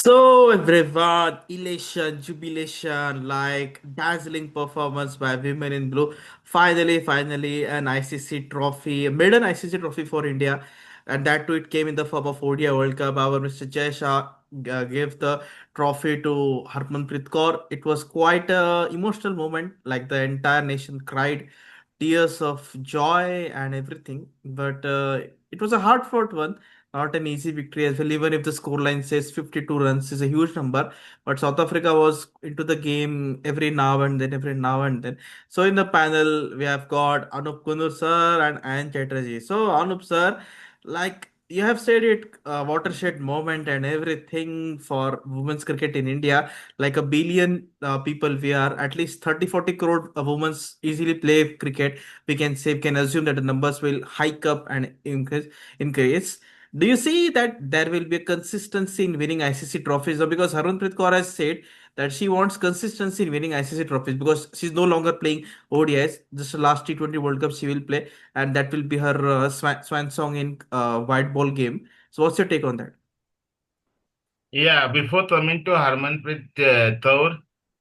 So everyone, elation, jubilation, like dazzling performance by women in blue. Finally, an ICC trophy, a maiden ICC trophy for India, and that too it came in the form of ODI World Cup. Our Mr. Jay Shah gave the trophy to Harmanpreet Kaur. It was quite a emotional moment. Like the entire nation cried tears of joy and everything. But it was a hard-fought one, not an easy victory as well. Even if the scoreline says 52 runs is a huge number, but South Africa was into the game every now and then. So in the panel we have got Anup Konnur sir and Ayan Chatterjee. So Anup sir, like you have said it, watershed moment and everything for women's cricket in India. Like a billion people, we are at least 30-40 crore women easily play cricket. We can assume that the numbers will hike up and increase. Do you see that there will be a consistency in winning ICC trophies? Or because Harmanpreet Kaur has said that she wants consistency in winning ICC trophies because she's no longer playing ODIs. Just the last T20 World Cup she will play, and that will be her swan song in white ball game. So, what's your take on that? Yeah, before coming to Harmanpreet Kaur,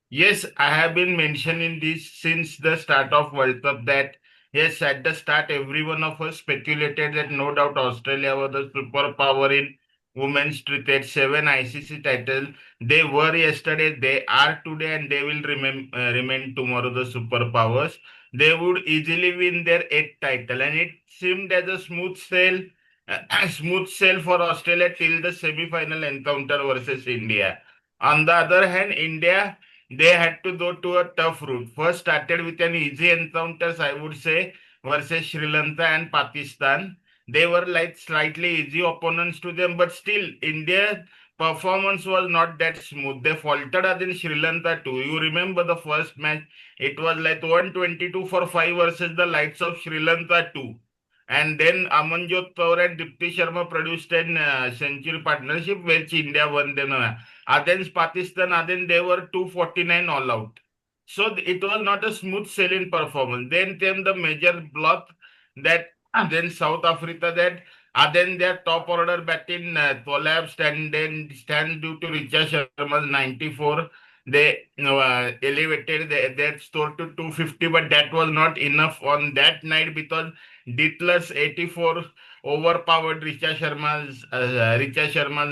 yes, I have been mentioning this since the start of World Cup that yes, at the start, every one of us speculated that no doubt Australia was the superpower in women's cricket. Seven ICC titles. They were yesterday, they are today, and they will remain tomorrow the superpowers. They would easily win their eighth title, and it seemed as a smooth sail smooth sail for Australia till the semi-final encounter versus India. On the other hand, India they had to go to a tough route. First started with an easy encounters, I would say, versus Sri Lanka and Pakistan. They were like slightly easy opponents to them, but still India performance was not that smooth. They faltered against Sri Lanka too. You remember the first match? It was like 122 for 5 versus the likes of Sri Lanka too. And then Amanjot Kaur and Dipti Sharma produced an century partnership which India won them. Against Pakistan, then they were 249 all out. So it was not a smooth sailing performance. Then came the major block that then South Africa that then their top order batting collapsed and then stands due to Richa Sharma's 94. They elevated their score to 250, but that was not enough on that night because Ditler's 84 overpowered Richa Sharma's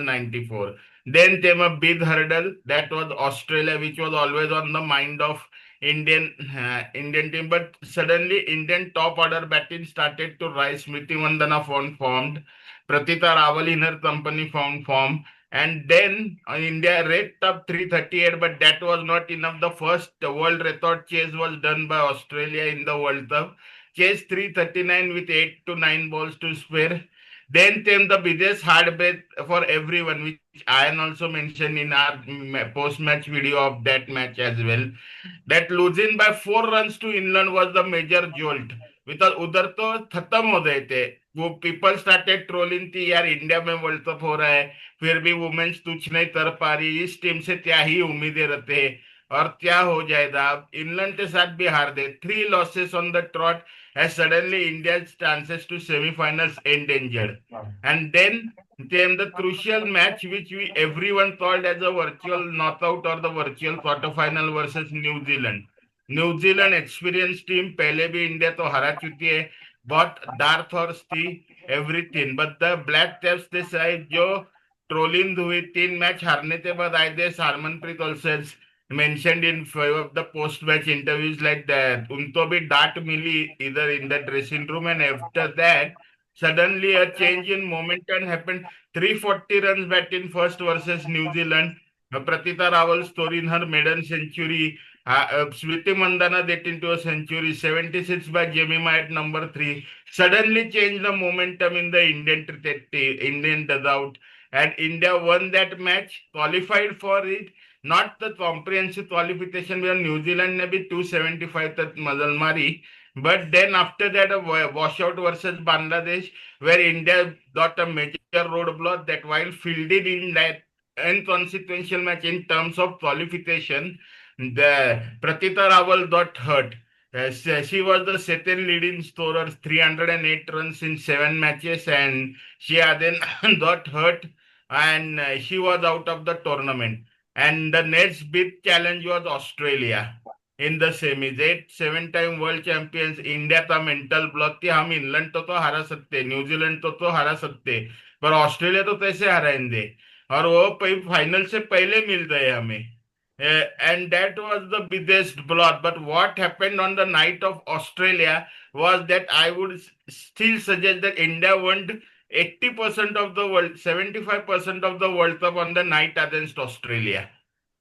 94. Then came a big hurdle that was Australia, which was always on the mind of Indian team. But suddenly Indian top order batting started to rise. Smriti Mandana found formed, Pratita Rawal in her company found form. And then India raked up 338, but that was not enough. The first world record chase was done by Australia in the World Cup. Chase 339 with 8 to 9 balls to spare. Then came the biggest heartbreak for everyone, which Ian also mentioned in our post-match video of that match as well. That losing by 4 runs to England was the major jolt. Because उधर तो खत्म हो गए थे वो people started trolling थी यार India में वर्ल्ड कप हो रहा है फिर भी वुमेन्स कुछ नहीं कर पा रही इस टीम से क्या ही उम्मीदें रखते हैं और क्या हो जाएगा अब इंग्लैंड के साथ भी हार दे 3 losses on the trot as suddenly India's chances to semi-finals endangered. And then came the crucial match which we everyone called as a virtual knockout or the virtual quarterfinal versus New Zealand. New Zealand experience team पहले भी India तो हरा चुकी है बहुत dark horse थी everything but the black caps they side जो trolling हुई 3 मैच हारने के बाद I this Harmanpreet also mentioned in few of the post match interviews like that उनको भी डांट मिली either in the dressing room and after that suddenly a change in momentum happened 340 runs bat in first versus New Zealand. Pratita Rawal's story in her maiden century. Smriti Mandana get into a century, 76 by Jemima at number 3. Suddenly changed the momentum in the Indian dugout. And India won that match, qualified for it. Not the comprehensive qualification where New Zealand ने भी 275 तक मजल मारी. But then after that, a washout versus Bangladesh, where India got a major roadblock that while fielded in that inconsequential match in terms of qualification, the Pratita Rawal got hurt. She was the second leading scorer, 308 runs in 7 matches, and she then got hurt and she was out of the tournament. And the next big challenge was Australia in the semis. 7 time world champions India था mental block कि हम England तो हरा सकते, New Zealand तो हरा सकते, पर ऑस्ट्रेलिया तो कैसे हराएंगे। और वो फाइनल से पहले मिल गए हमें। And that was the biggest blow. But what happened on the night of Australia was that I would still suggest that India won 80% of the world, 75% of the World Cup on the night against Australia.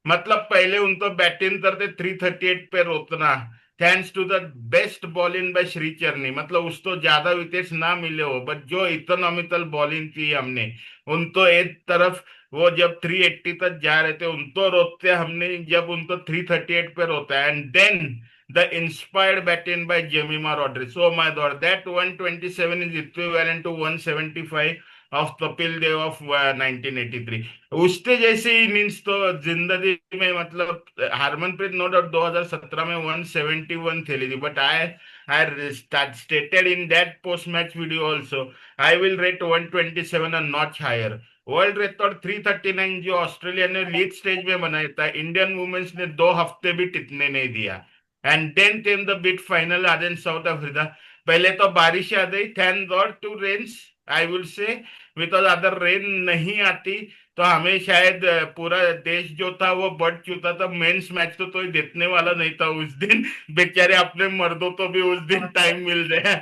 मतलब पहले उनको batting करते 338 पे रोकना, thanks to the best bowling by Shree Charani. मतलब उसको ज्यादा wickets ना मिले हो, बट जो इकोनॉमिकल बॉलिंग की हमने, उनको एक तरफ वो जब 380 तक जा रहे थे उनको रोकते हमने, जब उनको 338 पे रोता है। And then the inspired batting by Jemimah Rodrigues, oh my God, that 127 is equivalent to 175 of Kapil Dev of 1983। उसके जैसे इनिंग्स तो जिंदगी में, मतलब हरमनप्रीत नो डाउट 2017 में 171 खेली थी, but I I stated in that post match video also, I will rate 127 a notch higher. World record 339 जो ऑस्ट्रेलिया ने लीग स्टेज में बनाया था, इंडियन वुमेन्स ने 2 हफ्ते भी टिकने नहीं दिया। And then came the big final against South Africa. पहले तो बारिश आ गई, thank God to rains, I will say, because अगर रेन नहीं आती तो हमें शायद पूरा देश जो था वो बढ़ चुका था। मेंस मैच तो कोई देखने वाला नहीं था उस दिन। बेचारे अपने मर्दों तो भी उस दिन टाइम मिल जाए,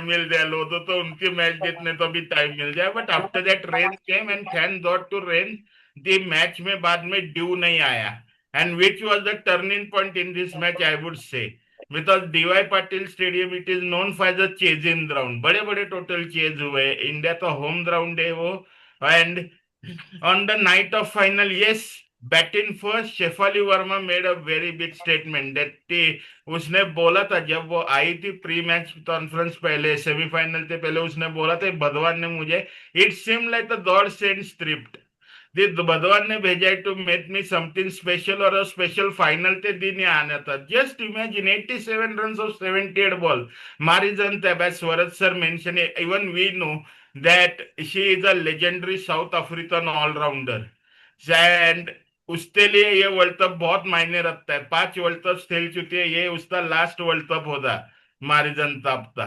मिल जाए लोगों तो उनके मैच देखने तो भी टाइम मिल जाए। But after that rain came and thank God to rain, the match में बाद में ड्यू नहीं आया। And which was the turning point in this match I would say, because DY Patil stadium it is known for the chasing ground, बड़े बड़े total chase हुए, India का home ground है वो। And on the night of final, yes, batting first, Shafali Verma made a very big statement that उसने बोला था जब वो आई थी प्री मैच कॉन्फ्रेंस, पहले सेमीफाइनल से पहले उसने बोला था, भगवान ने मुझे, it seem like the god send script, भगवान ने भेजा है to make me something special, और स्पेशल फाइनल के दिन ही आना था। Just imagine 87 run off 78 ball, मारी जनता है, स्वरज sir mention, even we know that she is a legendary South African all-rounder, and उसके लिए ये वर्ल्ड कप बहुत मायने रखता है। 5 वर्ल्ड कप खेल चुकी है, ये उसका लास्ट वर्ल्ड कप होगा मारिजन का।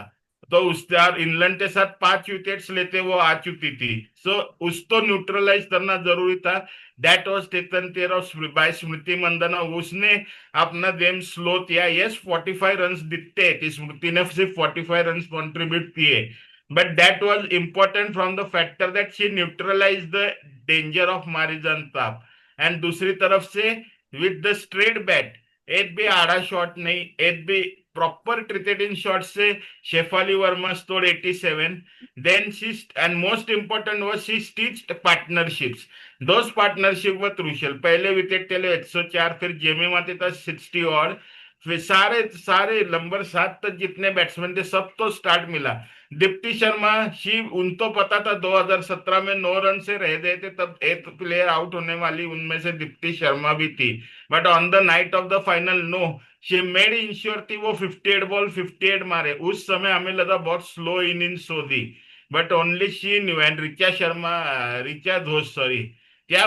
तो उसके और इंग्लैंड के साथ 5 विकेट्स लेते वो आ चुकी थी, सो उसको न्यूट्रलाइज करना जरूरी था। That was taken care of by Smriti Mandhana, उसने अपना गेम स्लो किया। यस 45 रन दिखते कि स्मृति ने सिर्फ 45 रन कॉन्ट्रीब्यूट किए, but that was important from the factor that she neutralized the danger of Marizan Tap। And दूसरी तरफ से विद द स्ट्रेट बैट, एक भी आड़ा शॉट नहीं, एक भी प्रॉपर क्रिकेट इन शॉट से Shafali Verma score 87। Then she, and most important was she stitched partnerships, those partnership were crucial. पहले विकेट के लिए 104, फिर जेमी माते था 60, और फिर सारे सारे नंबर 7 तक जितने बैट्समैन थे सबको स्टार्ट मिला। दीप्ति शर्मा, शी उनको पता था 2017 में 9 रन से रह गए थे, तब एक प्लेयर आउट होने वाली, उनमें से दीप्ति शर्मा भी थी। But on the night of the final no, she made ensure थी वो 58 बॉल 58 मारे। उस समय हमें लगा बहुत स्लो इनिंग्स होगी, but only she knew. And Richa Sharma, Richa Ghosh sorry, क्या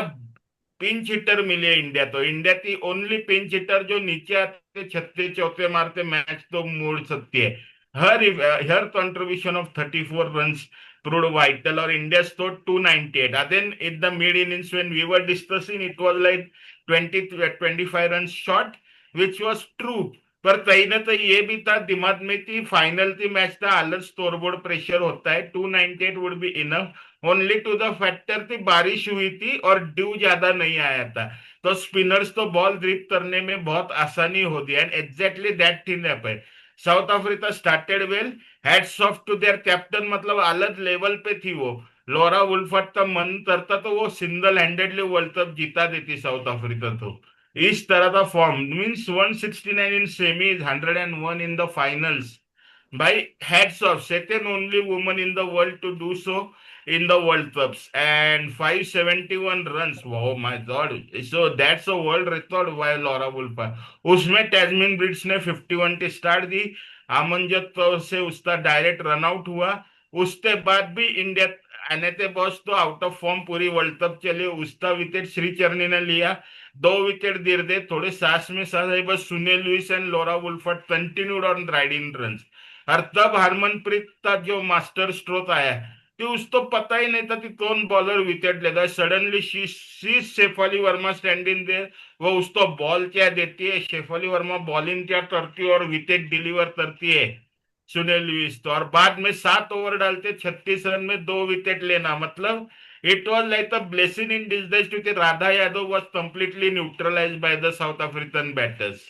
पिंच हिटर मिले इंडिया, तो इंडिया की ओनली पिंच हिटर जो नीचे आते छक्के चौके मारते मैच तो मोड़ सकती है। हर contribution of 34 runs proved vital, or India scored 298. And then in the mid innings when we were discussing, it was like 20 to 25 runs short, which was true। पर कहीं ना कहीं ये भी था दिमाग में कि फाइनल की मैच था, अलग स्कोरबोर्ड प्रेशर होता है, 298 would be enough only to the factor की बारिश हुई थी और ड्यू ज्यादा नहीं आया था, तो स्पिनर्स तो बॉल ग्रिप करने में बहुत आसानी होती है। And exactly that thing happened. South Africa started well, hats off to their captain, मतलब अलग लेवल पे थी वो। लोरा वुल्फर्ट का मन करता तो वो सिंगल हैंडेडली वर्ल्ड कप जीता देती साउथ अफ्रीका तो। इस तरह का form means 169 in semis, 101 in the finals, भाई hats off, second only woman in the world to do so in the World Cups, and 571 runs, oh my god, so that's a world record by Laura Wolfer। उसमें टैस्मिन Brits ने 51 की start the, आमनजत Kaur से उसका direct run out हुआ। उसके बाद भी India, आने थे बॉस तो आउट ऑफ फॉर्म पूरी वर्ल्ड कप चले, उसका विकेट श्रीचरणी ने लिया, 2 विकेट गिर दे, थोड़े सांस में सांस आई, बस Sune Luus and Laura Wolvaardt continued on riding runs. और तब हरमनप्रीत का जो मास्टर स्ट्रोक आया कि उसको पता ही नहीं था कि कौन बॉलर विकेट लेगा, suddenly she Shafali Verma standing there, वो उसको बॉल क्या देती है, शेफाली वर्मा बॉलिंग क्या करती है और विकेट डिलीवर करती है सुनील लुइस तो, और बाद में 7 ओवर डालते 36 रन में 2 विकेट लेना, मतलब it was like a blessing in disguise, क्योंकि Radha Yadav was completely neutralize by the South African batters.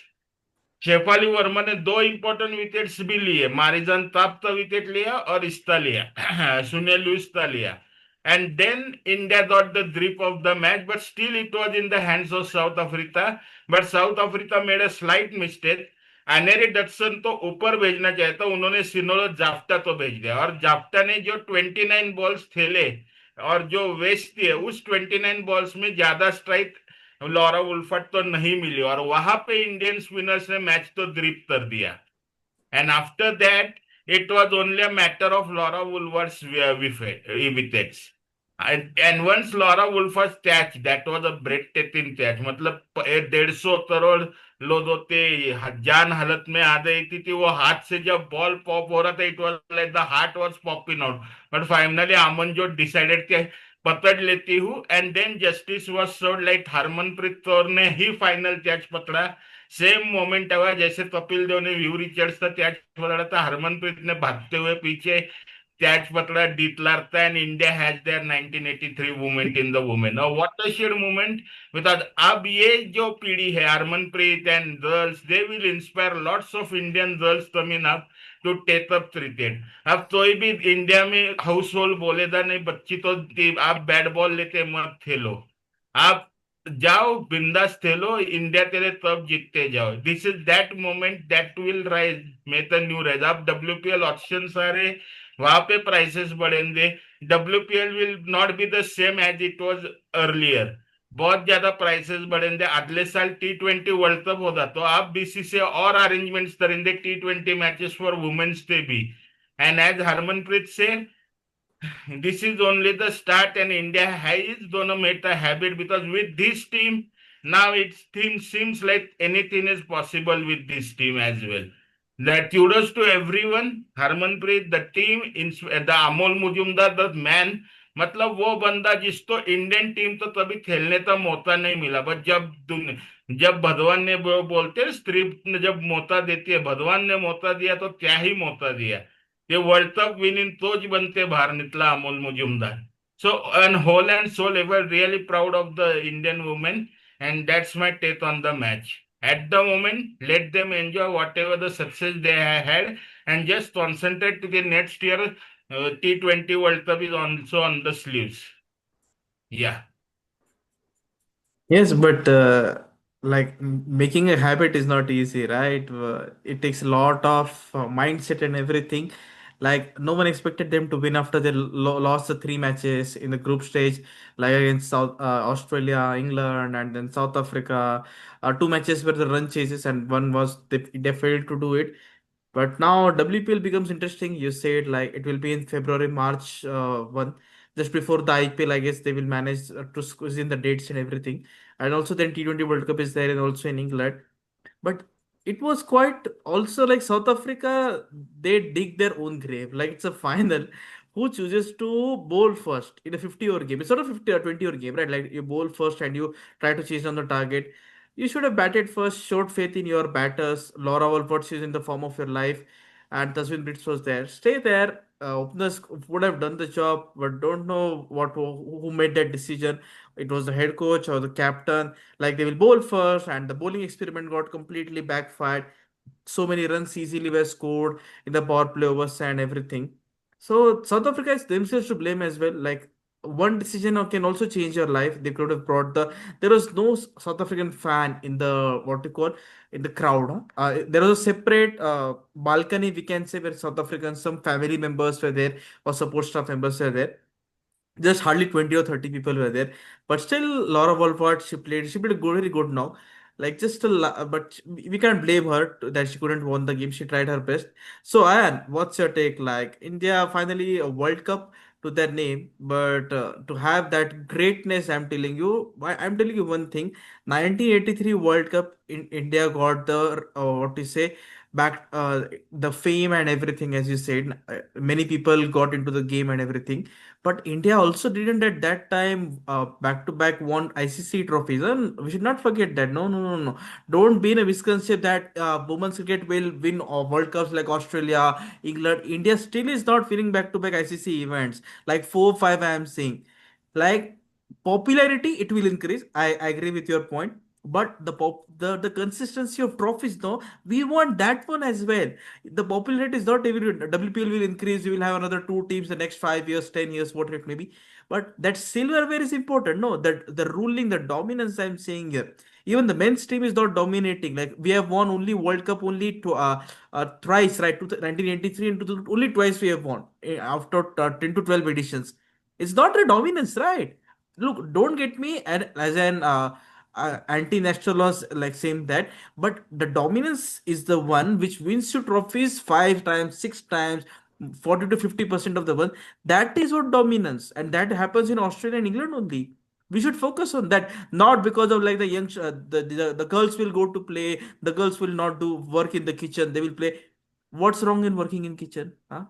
Shafali Verma ने 2 इंपॉर्टेंट विकेट्स भी लिए, मारिजन ताप का विकेट लिया और इसका लिया सुनील लुइस का लिया। And then India got the grip of the match, but still it was in the hands of South Africa. But South Africa made a slight mistake. Annerie Dercksen तो ऊपर भेजना चाहिए था, उन्होंने सिनोलो जाफ्टा तो भेज दिया, और जाफ्टा ने जो 29 बॉल्स खेले और जो वेस्ट किए, उस 29 बॉल्स में ज्यादा स्ट्राइक लॉरा वुल्फर्ड तो नहीं मिली, और वहां पे इंडियन स्पिनर्स ने मैच तो ग्रिप कर दिया। And after that, it was only a matter of Laura Woolworth's wickets. And once Laura Woolworth's catch, that was a breathtaking catch. मतलब 150 करोड़ लोग होते जान हालत में आ गई थी वो हाथ से जब बॉल पॉप हो रहा था, it was like the heart was popping out. But finally Aman जो डिसाइडेड के पकड़ लेती हूँ, and then justice was served, like Harmanpreet Kaur ने ही फाइनल कैच पकड़ा। सेम मोमेंट हुआ जैसे कपिल देव ने व्यू रिचर्ड्स का कैच पकड़ा था, हरमनप्रीत ने भागते हुए पीछे कैच पकड़ा, declared and India has their 1983 moment in the women. Now what a sheer moment, because अब ये जो पीढ़ी है Harmanpreet and girls, they will inspire lots of Indian girls coming up to take up cricket. अब कोई भी India में house hold बोलेगा नहीं बच्ची तो कि आप बैट बॉल लेके मत खेलो, आप जाओ बिंदास खेलो, इंडिया तेरे तब जीतते जाओ। This is that moment that will rise, make the new rise. अब WPL ऑप्शन सारे वहां पे प्राइसेस बढ़ेंगे। WPL will not be the same as it was earlier, बहुत ज्यादा प्राइसेस बढ़ेंगे। अगले साल T20 वर्ल्ड कप होगा तो आप BCCI और अरेंजमेंट्स करेंगे T20 मैचेस फॉर वुमेन्स पे भी। एंड एज हरमनप्रीत से, this is only the start, and India is gonna make a habit, because with this team now it seems like anything is possible with this team as well. That kudos to everyone, Harmanpreet, the team, the Amol Mujumdar, the man, मतलब वो बंदा जिसको Indian team तो कभी खेलने का मौका नहीं मिला, बट जब भगवान ने बोलते हैं स्त्री ने जब मौका देती है, भगवान ने मौका दिया तो क्या ही मौका दिया। ये वर्ल्ड कप विनिंग तोच बनते बाहर निकला Amol Muzumdar. So an whole and soul ever really proud of the Indian women, and that's my take on the match. At the moment, let them enjoy whatever the success they have had, and just concentrate to the next year. T20 World Cup is also on the sleeves. Yeah. Yes, but like making a habit is not easy, right? It takes a lot of mindset and everything. Like no one expected them to win after they lost the three matches in the group stage, like against South Australia, England, and then South Africa. Two matches were the run chases, and one was they failed to do it. But now WPL becomes interesting. You said like it will be in February, March, one just before the IPL. I guess they will manage to squeeze in the dates and everything. And also then T20 World Cup is there and also in England. But it was quite also like South Africa, they dig their own grave. Like it's a final. Who chooses to bowl first in a 50 over game? It's not a 50 or 20 over game, right? Like you bowl first and you try to chase down the target. You should have batted first, showed faith in your batters. Laura Wolford is in the form of your life, and Taswin Brits was there. Stay there. Openers would have done the job, but don't know who made that decision. It was the head coach or the captain. Like they will bowl first, and the bowling experiment got completely backfired. So many runs easily were scored in the power play overs and everything. So South Africa is themselves to blame as well. Like one decision can also change your life. They could have brought the. There was no South African fan in the what you call in the crowd. Huh? There was a separate balcony, we can say, where South Africans, some family members were there or support staff members were there. Just hardly 20 or 30 people were there, but still Laura Wolford, she played good, very good now. Like just but we can't blame her that she couldn't won the game. She tried her best. So Ayan, what's your take? Like India finally a World Cup, to their name, but to have that greatness, I'm telling you one thing. 1983 World Cup in India got the what to say back the fame and everything, as you said. Many people got into the game and everything, but India also didn't at that time back to back won ICC trophies, and we should not forget that. No, no, no, no. Don't be in a misconception that women's cricket will win World Cups like Australia, England. India still is not winning back to back ICC events like 4 5. I am saying, like, popularity it will increase. I agree with your point, but the consistency of trophies, no, we want that one as well. The popularity is not every WPL will increase. You will have another two teams the next 5 years, 10 years, whatever it may be. But that silverware is important. No, that the ruling, the dominance I'm saying here. Even the men's team is not dominating. Like we have won only World Cup only thrice, right? 1983 and only twice we have won after 10 to 12 editions. It's not a dominance, right? Look, don't get me as an anti-nationalist like saying that, but the dominance is the one which wins you trophies 5 times, 6 times, 40 to 50% of the one. That is what dominance, and that happens in Australia and England only. We should focus on that, not because of like the young the girls will go to play, the girls will not do work in the kitchen, they will play. What's wrong in working in kitchen, huh?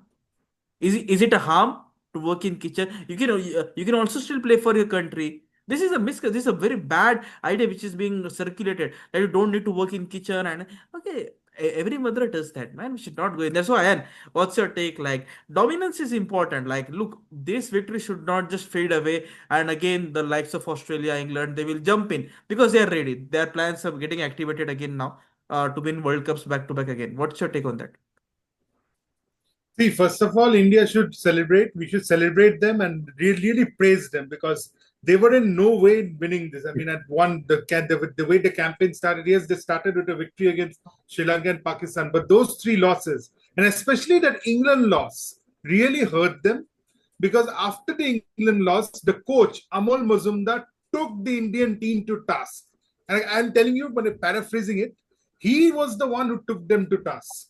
Is it a harm to work in kitchen? You can also still play for your country. This is a very bad idea which is being circulated, that you don't need to work in kitchen. And okay, every mother does that, man. We should not go in there. So Ayan, what's your take? Like, dominance is important. Like, look, this victory should not just fade away, and again the likes of Australia, England, they will jump in because they are ready. Their plans are getting activated again now, to win World Cups back to back again. What's your take on that? See, first of all, India should celebrate. We should celebrate them and really praise them because they were in no way winning this. I mean, at one, the way the campaign started, yes, they started with a victory against Sri Lanka and Pakistan, but those three losses, and especially that England loss, really hurt them because after the England loss, the coach, Amol Mazumdar, took the Indian team to task. And I'm telling you, but paraphrasing it, he was the one who took them to task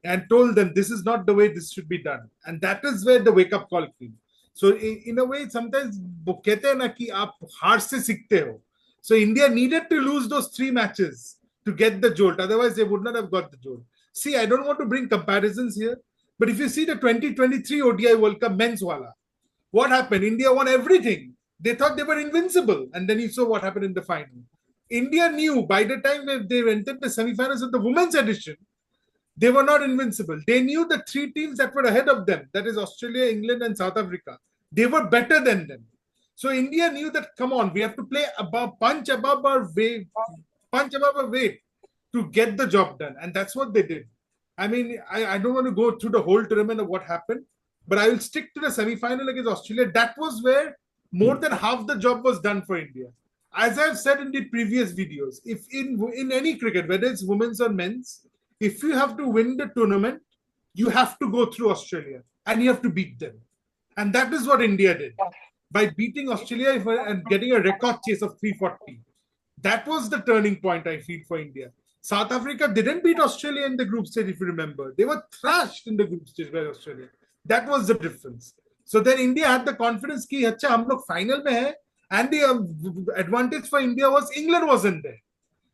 and told them this is not the way this should be done. And that is where the wake up call came. So in a way, sometimes कहते हैं ना कि आप हार से सीखते हो. So India needed to lose those three matches to get the jolt. Otherwise, they would not have got the jolt. See, I don't want to bring comparisons here, but if you see the 2023 ODI World Cup men's wala, what happened? India won everything. They thought they were invincible. And then you saw what happened in the final. India knew by the time they entered the semi-finals of the women's edition, they were not invincible. They knew the three teams that were ahead of them, that is Australia, England, and South Africa. They were better than them. So India knew that, come on, we have to play above, punch above our weight to get the job done. And that's what they did. I mean, I don't want to go through the whole tournament of what happened, but I will stick to the semi-final against Australia. That was where more than half the job was done for India. As I've said in the previous videos, if in any cricket, whether it's women's or men's, if you have to win the tournament, you have to go through Australia and you have to beat them. And that is what India did by beating Australia and getting a record chase of 340. That was the turning point, I feel, for India. South Africa didn't beat Australia in the group stage, if you remember. They were thrashed in the group stage by Australia. That was the difference. So then India had the confidence कि अच्छा हम लोग final में है, and the advantage for India was England wasn't there.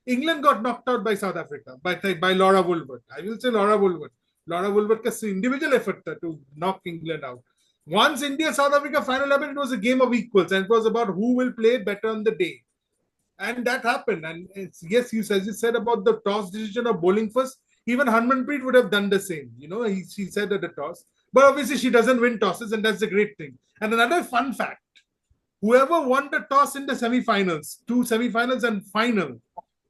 England got knocked out by South Africa, by Laura Woolworth. I will say Laura Woolworth. Laura Woolworth's individual effort to knock England out. Once India-South Africa final happened, it was a game of equals, and it was about who will play better on the day. And that happened. And yes, as you said about the toss decision of bowling first, even Harmanpreet would have done the same. You know, she said at the toss. But obviously, she doesn't win tosses, and that's a great thing. And another fun fact, whoever won the toss in the semi-finals, two semi-finals and final,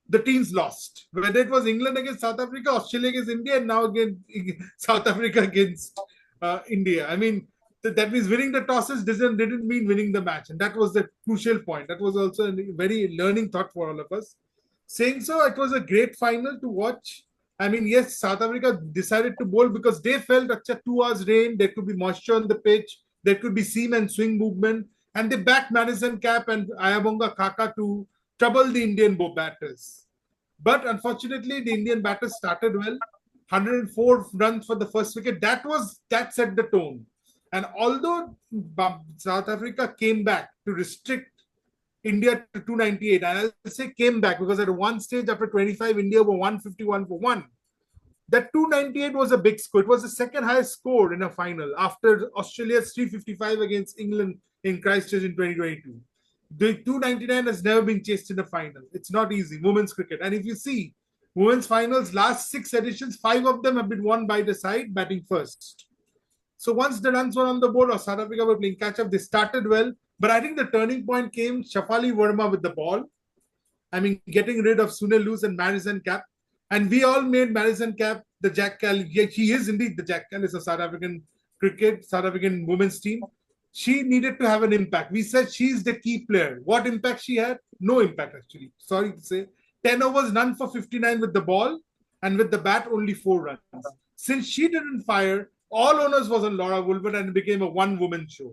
the teams lost. Whether it was England against South Africa, Australia against India, and now again South Africa against India. I mean, that means winning the tosses didn't mean winning the match. And that was the crucial point. That was also a very learning thought for all of us. Saying so, it was a great final to watch. I mean, yes, South Africa decided to bowl because they felt acha 2 hours rain, there could be moisture on the pitch, there could be seam and swing movement, and they backed Madison Cap and Ayabonga Kaka to trouble the Indian batters. But unfortunately, the Indian batters started well. 104 runs for the first wicket. That set the tone. And although South Africa came back to restrict India to 298, and I'll say came back because at one stage after 25, India were 151 for one. That 298 was a big score. It was the second highest score in a final after Australia's 355 against England in Christchurch in 2022. The 299 has never been chased in a final. It's not easy. Women's cricket. And if you see women's finals, last 6 editions, 5 of them have been won by the side batting first. So once the runs were on the board or South Africa were playing catch up, they started well. But I think the turning point came Shafali Verma with the ball. I mean, getting rid of Sunil Luz and Madison Cap. And we all made Madison Cap the Jack Cal. Yeah, he is indeed the Jack Cal. It's a South African cricket, South African women's team. She needed to have an impact. We said she's the key player. What impact she had? No impact, actually. Sorry to say. 10 overs, none for 59 with the ball. And with the bat, only 4 runs. Since she didn't fire, all owners was on Laura Woolbert and it became a one-woman show.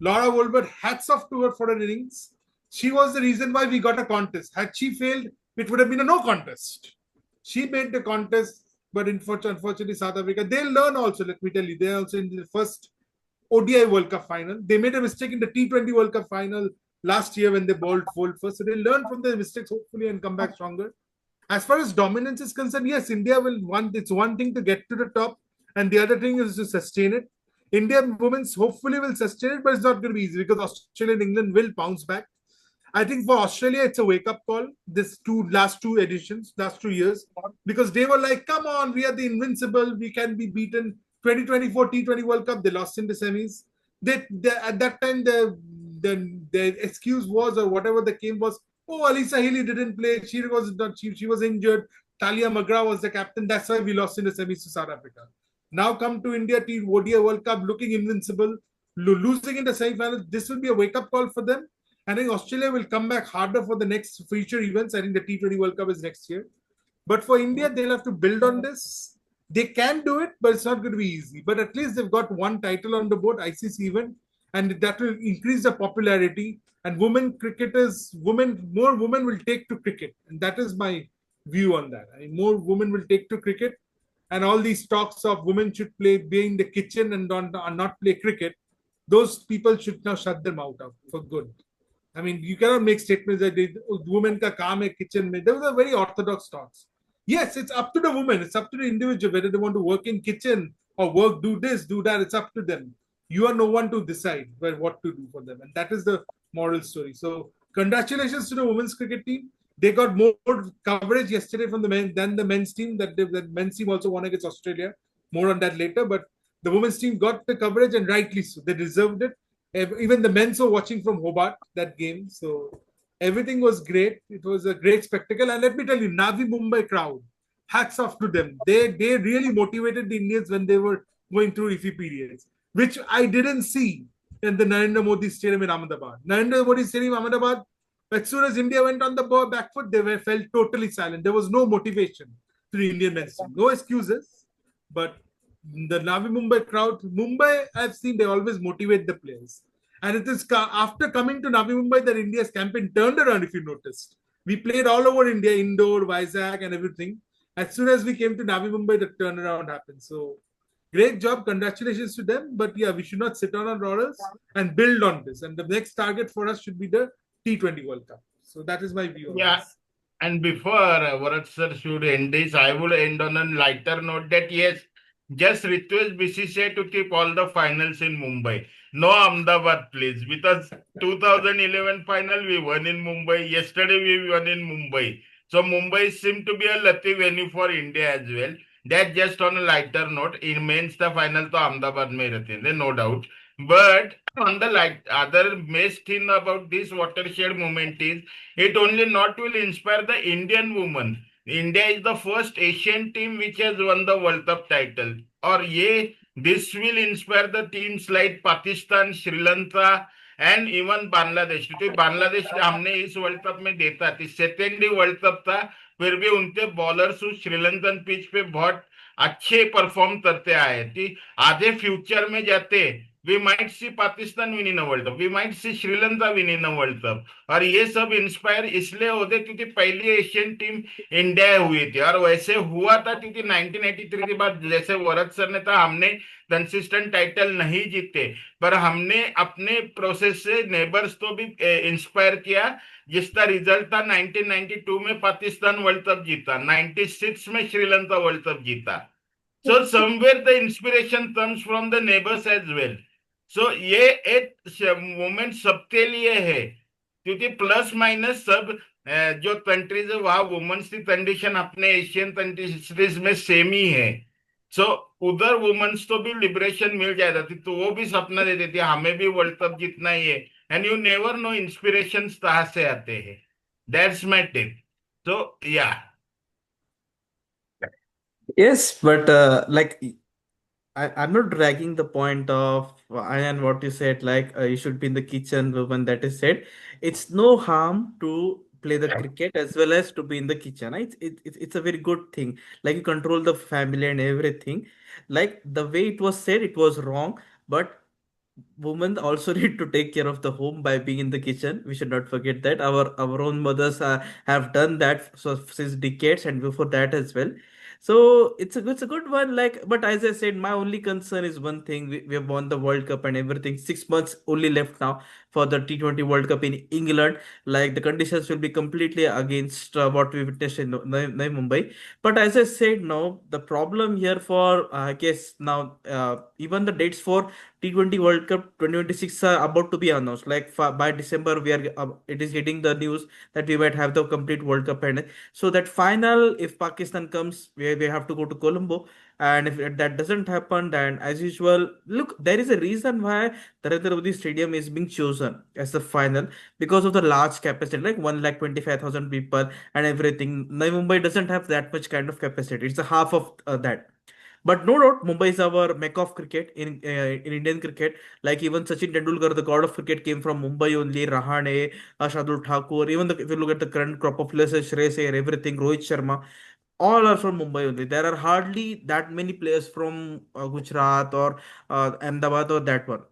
Laura Woolbert, hats off to her for her innings. She was the reason why we got a contest. Had she failed, it would have been a no contest. She made the contest, but unfortunately, South Africa, they'll learn also, let me tell you. They're also in the first ODI World Cup final. They made a mistake in the T20 World Cup final last year when they bowled first. So they'll learn from their mistakes, hopefully, and come back stronger. As far as dominance is concerned, yes, India will want, it's one thing to get to the top, and the other thing is to sustain it. India women's hopefully will sustain it, but it's not going to be easy because Australia and England will bounce back. I think for Australia, it's a wake-up call, this last two editions, last 2 years, because they were like, come on, we are the invincible, we can be beaten. 2024 T20 World Cup, they lost in the semis. They at that time, the excuse was, or whatever the game was, oh, Alisa Healy didn't play, she was injured, Talia McGrath was the captain, that's why we lost in the semis to South Africa. Now come to India Team ODI World Cup looking invincible, losing in the semi-finals. This will be a wake-up call for them. I think Australia will come back harder for the next future events. I think the T20 World Cup is next year. But for India, they'll have to build on this. They can do it, but it's not going to be easy. But at least they've got one title on the board, ICC event, and that will increase the popularity. And more women will take to cricket. And that is my view on that. I mean, more women will take to cricket. And all these talks of women should be in the kitchen and not play cricket, those people should now shut them out for good. I mean, you cannot make statements that women ka kaam hai kitchen mein. Those are very orthodox thoughts. Yes, it's up to the woman. It's up to the individual whether they want to work in kitchen or work, do this, do that. It's up to them. You are no one to decide what to do for them. And that is the moral story. So congratulations to the women's cricket team. They got more coverage yesterday from the men than the men's team. That men's team also won against Australia. More on that later. But the women's team got the coverage and rightly so. They deserved it. Even the men were watching from Hobart that game. So everything was great. It was a great spectacle. And let me tell you, Navi Mumbai crowd, hats off to them. They really motivated the Indians when they were going through iffy periods, which I didn't see in the Narendra Modi Stadium in Ahmedabad. Narendra Modi Stadium, Ahmedabad, as soon as India went on the back foot, they felt totally silent. There was no motivation to the Indian men's team. No excuses, but the Navi Mumbai crowd, Mumbai, I've seen they always motivate the players. And it is after coming to Navi Mumbai that India's campaign turned around, if you noticed. We played all over India, Indore, Vizag, and everything. As soon as we came to Navi Mumbai, the turnaround happened. So, great job. Congratulations to them. But yeah, we should not sit on our laurels and build on this. And the next target for us should be the T20 World Cup. So, that is my view on this. And before Varad sir should end this, I would end on a lighter note that yes, just request BCCI to keep all the finals in Mumbai. No Ahmedabad, please, because 2011 final we won in Mumbai. Yesterday we won in Mumbai. So Mumbai seemed to be a lucky venue for India as well. That just on a lighter note, in men's the final to Ahmedabad mein rehte, no doubt. But on the other best thing about this watershed movement is it only not will inspire the Indian women. India is the first Asian team which has won the World Cup title. Or this will inspire the teams like Pakistan, Sri Lanka, and even Bangladesh. क्योंकि बांग्लादेश हमने इस world cup में देखा थी, second world cup था, फिर भी उनके बॉलर्स श्रीलंकन पिच पे बहुत अच्छे परफॉर्म करते आए थे. आधे फ्यूचर में जाते we might see Pakistan winning a World Cup. We might see Sri Lanka winning a World Cup. और ये सब इंस्पायर इसलिए होते क्योंकि पहली एशियन टीम इंडिया हुई थी और वैसे हुआ था क्योंकि 1983 के बाद जैसे वरद सर ने था हमने कंसिस्टेंट टाइटल नहीं जीते, पर हमने अपने प्रोसेस से नेबर्स को भी इंस्पायर किया, जिसका रिजल्ट था 1992 में पाकिस्तान वर्ल्ड कप जीता, 96 में श्रीलंका वर्ल्ड कप जीता। So somewhere the inspiration comes from the neighbours as well. So ये एक मोमेंट सबके लिए है, क्योंकि प्लस माइनस सब जो कंट्रीज है वहां वुमेन्स की कंडीशन अपने एशियन कंट्रीज में सेम ही है। सो उधर वुमेन्स को भी लिबरेशन मिल जाएगा थी, तो वो भी सपना देती थी हमें भी वर्ल्ड कप जीतना ही है। And you never know inspiration कहाँ से आते हैं। That's my tip. तो या Yes, but I'm not dragging the point of Ayan what you said, like you should be in the kitchen when that is said. It's no harm to play the cricket as well as to be in the kitchen. Right? It's a very good thing. Like you control the family and everything. Like the way it was said, it was wrong. But women also need to take care of the home by being in the kitchen. We should not forget that our own mothers have done that so since decades and before that as well. So it's a good one. Like, but as I said, my only concern is one thing: we have won the World Cup and everything. 6 months only left now for the T20 World Cup in England. Like the conditions will be completely against what we witnessed in Mumbai. But as I said, no, the problem here for I guess now even the dates for T20 World Cup 2026 are about to be announced. Like by December, we are it is getting the news that we might have the complete World Cup, and so that final, if Pakistan comes, we have to go to Colombo, and if that doesn't happen, then as usual, look, there is a reason why Narendra Modi Stadium is being chosen as the final because of the large capacity, like 1,25,000 people and everything. Navi Mumbai doesn't have that much kind of capacity. It's a half of that. But no doubt, Mumbai is our mecca of cricket in Indian cricket. Like even Sachin Tendulkar, the god of cricket, came from Mumbai only. Rahane, Shardul Thakur, even if you look at the current crop of players, Shreyas Iyer, everything, Rohit Sharma, all are from Mumbai only. There are hardly that many players from Gujarat or Ahmedabad or that one.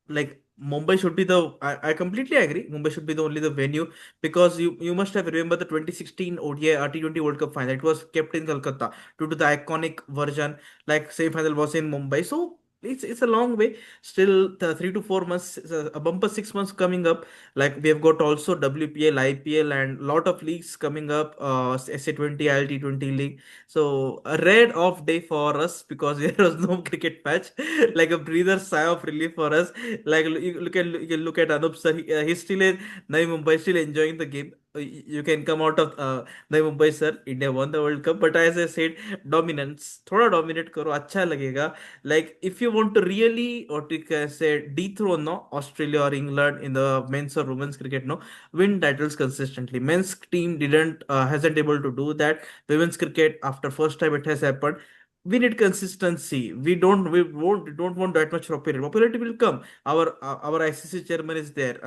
Like Mumbai should be I completely agree. Mumbai should be the only the venue because you must have remember the 2016 ODI T20 World Cup final. It was kept in Kolkata due to the iconic version. Like semi final was in Mumbai, so it's a long way. Still, the 3 to 4 months, a bumper 6 months coming up. Like we have got also WPL, IPL, and lot of leagues coming up. SA20, ILT20 league. So a red off day for us because there was no cricket match. Like a breather sigh of relief for us. Like you can look at Anup sir. He's still in Navi Mumbai, still enjoying the game. You can come out of Navi Mumbai sir. India won the World Cup, but as I said, dominance. थोड़ा dominate करो अच्छा लगेगा. Like if you want to really or to say dethrone no Australia or England in the men's or women's cricket no win titles consistently. Men's team didn't hasn't able to do that. Women's cricket after first time it has happened. We need consistency. We don't want that much popularity. Popularity will come. Our ICC chairman is there,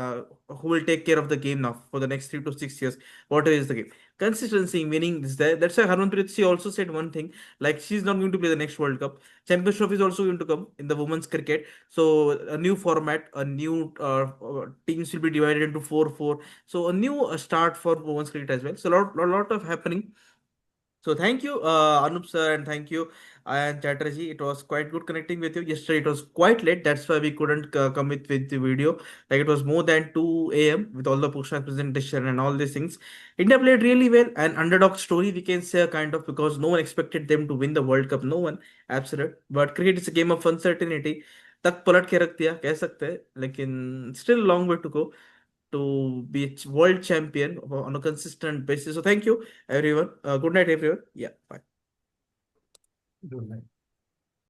who will take care of the game now for the next 3 to 6 years. Whatever is the game, consistency winning is there. That's why Harmanpreet she also said one thing, like she's not going to play the next World Cup. Champions Trophy is also going to come in the women's cricket. So a new format, a new teams will be divided into 4-4. So a new start for women's cricket as well. So lot of happening. So thank you, Anup sir, and thank you, Ayan Chatterjee. It was quite good connecting with you. Yesterday it was quite late, that's why we couldn't come with the video. Like it was more than 2 a.m. with all the push presentation and all these things. India played really well, and underdog story we can say kind of because no one expected them to win the World Cup. No one, absolute. But cricket is a game of uncertainty. तक पलट के रख दिया कह सकते हैं लेकिन still long way to go to be a world champion on a consistent basis. So thank you, everyone. Good night, everyone. Yeah, bye.